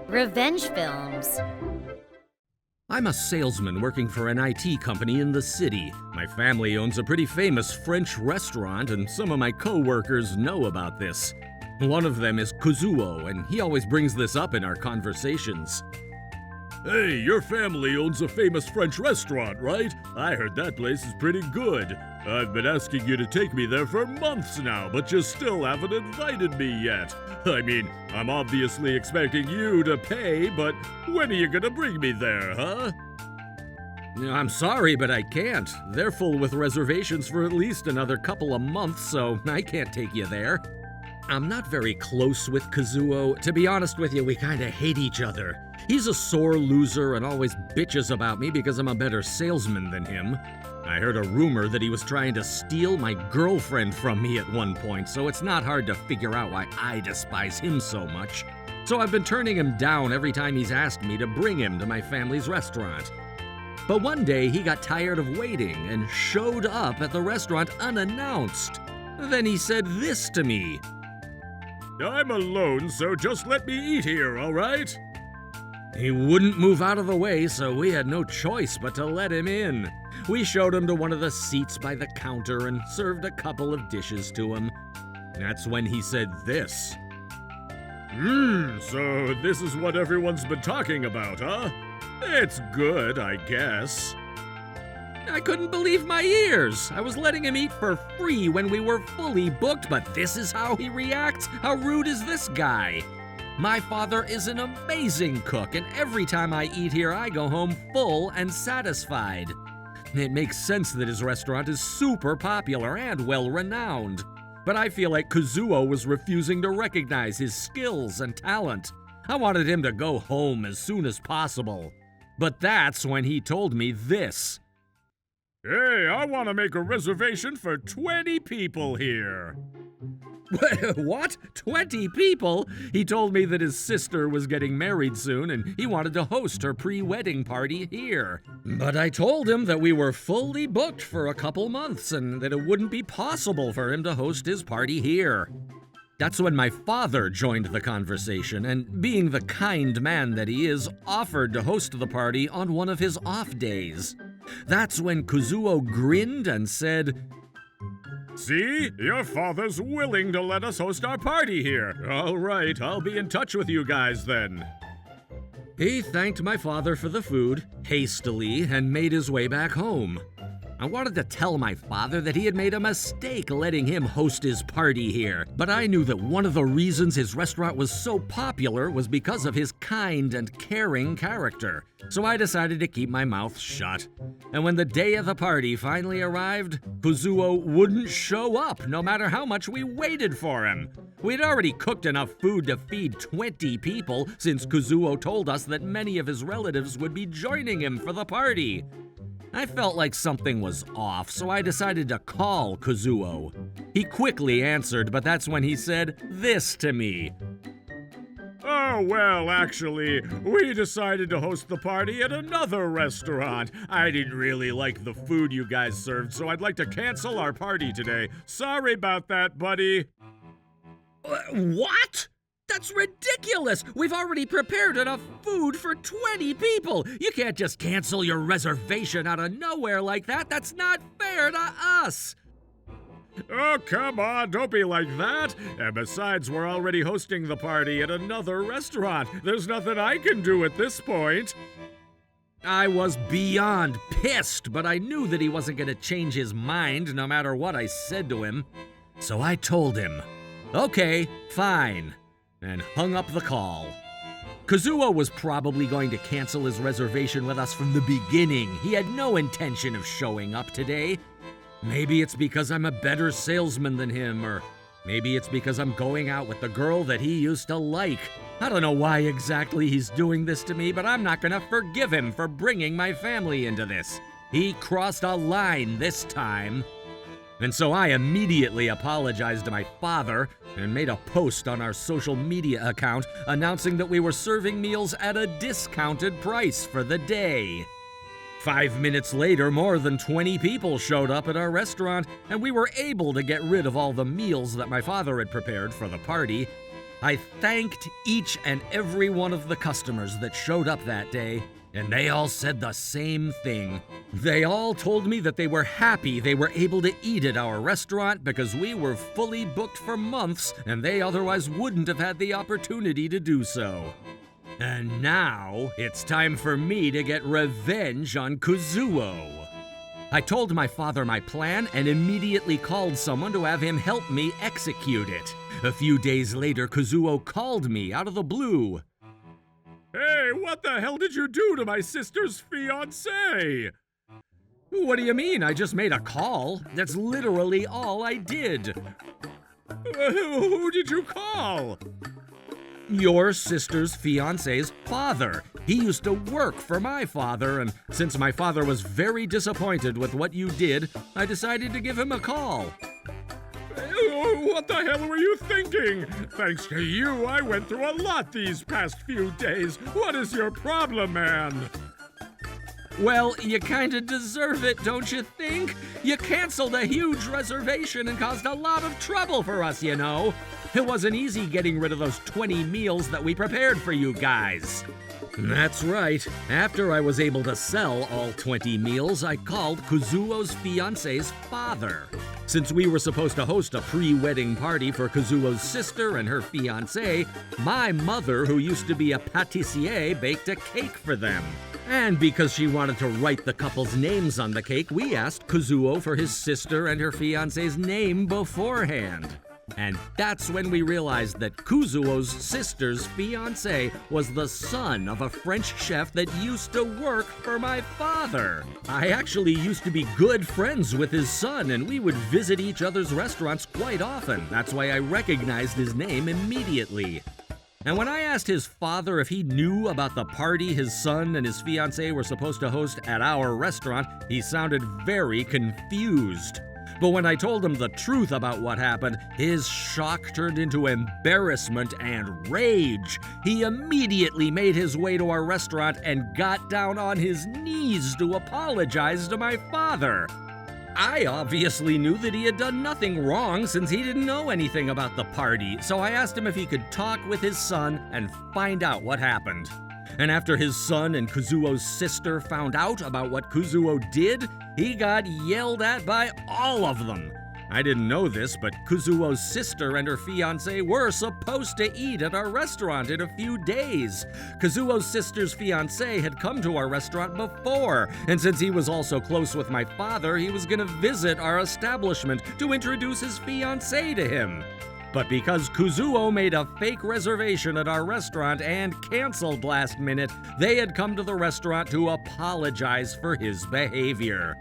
Revenge films. I'm a salesman working for an IT company in the city. My family owns a pretty famous French restaurant, and some of my co-workers know about this. One of them is Kazuo, and he always brings this up in our conversations. Hey, your family owns a famous French restaurant, right? I heard that place is pretty good. I've been asking you to take me there for months now, but you still haven't invited me yet. I mean, I'm obviously expecting you to pay, but when are you gonna bring me there, huh? I'm sorry, but I can't. They're full with reservations for at least another couple of months, so I can't take you there. I'm not very close with Kazuo. To be honest with you, we kinda hate each other. He's a sore loser and always bitches about me because I'm a better salesman than him. I heard a rumor that he was trying to steal my girlfriend from me at one point, so it's not hard to figure out why I despise him so much. So I've been turning him down every time he's asked me to bring him to my family's restaurant. But one day he got tired of waiting and showed up at the restaurant unannounced. Then he said this to me. I'm alone, so just let me eat here, all right? He wouldn't move out of the way, so we had no choice but to let him in. We showed him to one of the seats by the counter and served a couple of dishes to him. That's when he said this. So this is what everyone's been talking about, huh? It's good, I guess. I couldn't believe my ears. I was letting him eat for free when we were fully booked, but this is how he reacts? How rude is this guy? My father is an amazing cook, and every time I eat here, I go home full and satisfied. It makes sense that his restaurant is super popular and well-renowned. But I feel like Kazuo was refusing to recognize his skills and talent. I wanted him to go home as soon as possible. But that's when he told me this. Hey, I want to make a reservation for 20 people here. What? 20 people? He told me that his sister was getting married soon and he wanted to host her pre-wedding party here. But I told him that we were fully booked for a couple months and that it wouldn't be possible for him to host his party here. That's when my father joined the conversation and, being the kind man that he is, offered to host the party on one of his off days. That's when Kazuo grinned and said, See, your father's willing to let us host our party here. All right, I'll be in touch with you guys then. He thanked my father for the food, hastily, and made his way back home. I wanted to tell my father that he had made a mistake letting him host his party here, but I knew that one of the reasons his restaurant was so popular was because of his kind and caring character. So I decided to keep my mouth shut. And when the day of the party finally arrived, Kazuo wouldn't show up no matter how much we waited for him. We'd already cooked enough food to feed 20 people since Kazuo told us that many of his relatives would be joining him for the party. I felt like something was off, so I decided to call Kazuo. He quickly answered, but that's when he said this to me. Oh, well, actually, we decided to host the party at another restaurant. I didn't really like the food you guys served, so I'd like to cancel our party today. Sorry about that, buddy. What? That's ridiculous! We've already prepared enough food for 20 people! You can't just cancel your reservation out of nowhere like that! That's not fair to us! Oh, come on, don't be like that! And besides, we're already hosting the party at another restaurant. There's nothing I can do at this point. I was beyond pissed, but I knew that he wasn't going to change his mind no matter what I said to him. So I told him, okay, fine, and hung up the call. Kazuo was probably going to cancel his reservation with us from the beginning. He had no intention of showing up today. Maybe it's because I'm a better salesman than him, or maybe it's because I'm going out with the girl that he used to like. I don't know why exactly he's doing this to me, but I'm not gonna forgive him for bringing my family into this. He crossed a line this time. And so I immediately apologized to my father and made a post on our social media account announcing that we were serving meals at a discounted price for the day. 5 minutes later, more than 20 people showed up at our restaurant, and we were able to get rid of all the meals that my father had prepared for the party. I thanked each and every one of the customers that showed up that day, and they all said the same thing. They all told me that they were happy they were able to eat at our restaurant because we were fully booked for months and they otherwise wouldn't have had the opportunity to do so. And now, it's time for me to get revenge on Kazuo. I told my father my plan and immediately called someone to have him help me execute it. A few days later, Kazuo called me out of the blue. Hey, what the hell did you do to my sister's fiancé? What do you mean? I just made a call. That's literally all I did. Who did you call? Your sister's fiancé's father. He used to work for my father, and since my father was very disappointed with what you did, I decided to give him a call. What the hell were you thinking? Thanks to you, I went through a lot these past few days. What is your problem, man? Well, you kinda deserve it, don't you think? You canceled a huge reservation and caused a lot of trouble for us, you know. It wasn't easy getting rid of those 20 meals that we prepared for you guys. That's right. After I was able to sell all 20 meals, I called Kazuo's fiancé's father. Since we were supposed to host a pre-wedding party for Kazuo's sister and her fiancé, my mother, who used to be a pâtissier, baked a cake for them. And because she wanted to write the couple's names on the cake, we asked Kazuo for his sister and her fiancé's name beforehand. And that's when we realized that Kazuo's sister's fiancé was the son of a French chef that used to work for my father. I actually used to be good friends with his son, and we would visit each other's restaurants quite often. That's why I recognized his name immediately. And when I asked his father if he knew about the party his son and his fiancée were supposed to host at our restaurant, he sounded very confused. But when I told him the truth about what happened, his shock turned into embarrassment and rage. He immediately made his way to our restaurant and got down on his knees to apologize to my father. I obviously knew that he had done nothing wrong since he didn't know anything about the party, so I asked him if he could talk with his son and find out what happened. And after his son and Kazuo's sister found out about what Kazuo did, he got yelled at by all of them. I didn't know this, but Kazuo's sister and her fiancé were supposed to eat at our restaurant in a few days. Kazuo's sister's fiancé had come to our restaurant before, and since he was also close with my father, he was going to visit our establishment to introduce his fiancé to him. But because Kazuo made a fake reservation at our restaurant and canceled last minute, they had come to the restaurant to apologize for his behavior.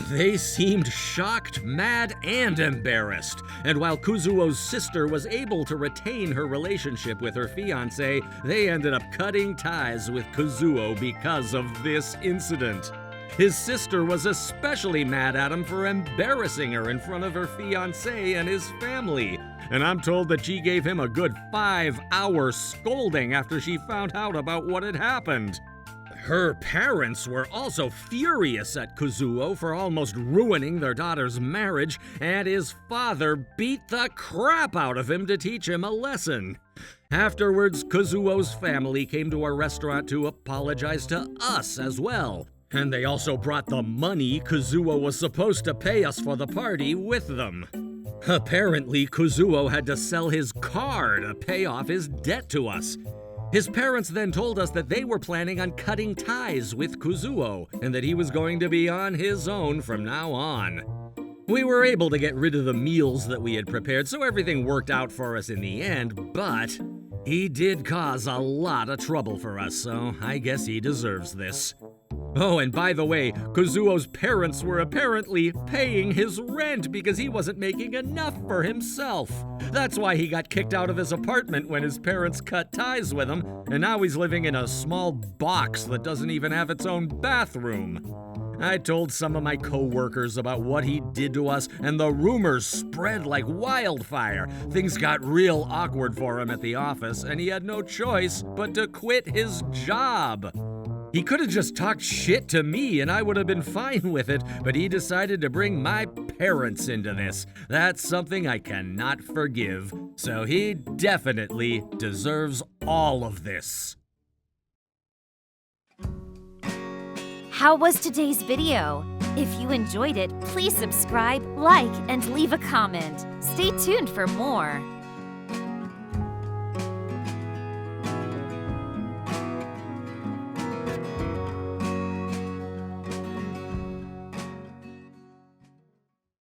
They seemed shocked, mad, and embarrassed. And while Kazuo's sister was able to retain her relationship with her fiancé, they ended up cutting ties with Kazuo because of this incident. His sister was especially mad at him for embarrassing her in front of her fiancé and his family. And I'm told that she gave him a good 5-hour scolding after she found out about what had happened. Her parents were also furious at Kazuo for almost ruining their daughter's marriage, and his father beat the crap out of him to teach him a lesson. Afterwards, Kazuo's family came to our restaurant to apologize to us as well. And they also brought the money Kazuo was supposed to pay us for the party with them. Apparently, Kazuo had to sell his car to pay off his debt to us. His parents then told us that they were planning on cutting ties with Kazuo and that he was going to be on his own from now on. We were able to get rid of the meals that we had prepared, so everything worked out for us in the end, but he did cause a lot of trouble for us, so I guess he deserves this. Oh, and by the way, Kazuo's parents were apparently paying his rent because he wasn't making enough for himself. That's why he got kicked out of his apartment when his parents cut ties with him, and now he's living in a small box that doesn't even have its own bathroom. I told some of my co-workers about what he did to us, and the rumors spread like wildfire. Things got real awkward for him at the office, and he had no choice but to quit his job. He could have just talked shit to me and I would have been fine with it, but he decided to bring my parents into this. That's something I cannot forgive, so he definitely deserves all of this. How was today's video? If you enjoyed it, please subscribe, like, and leave a comment. Stay tuned for more.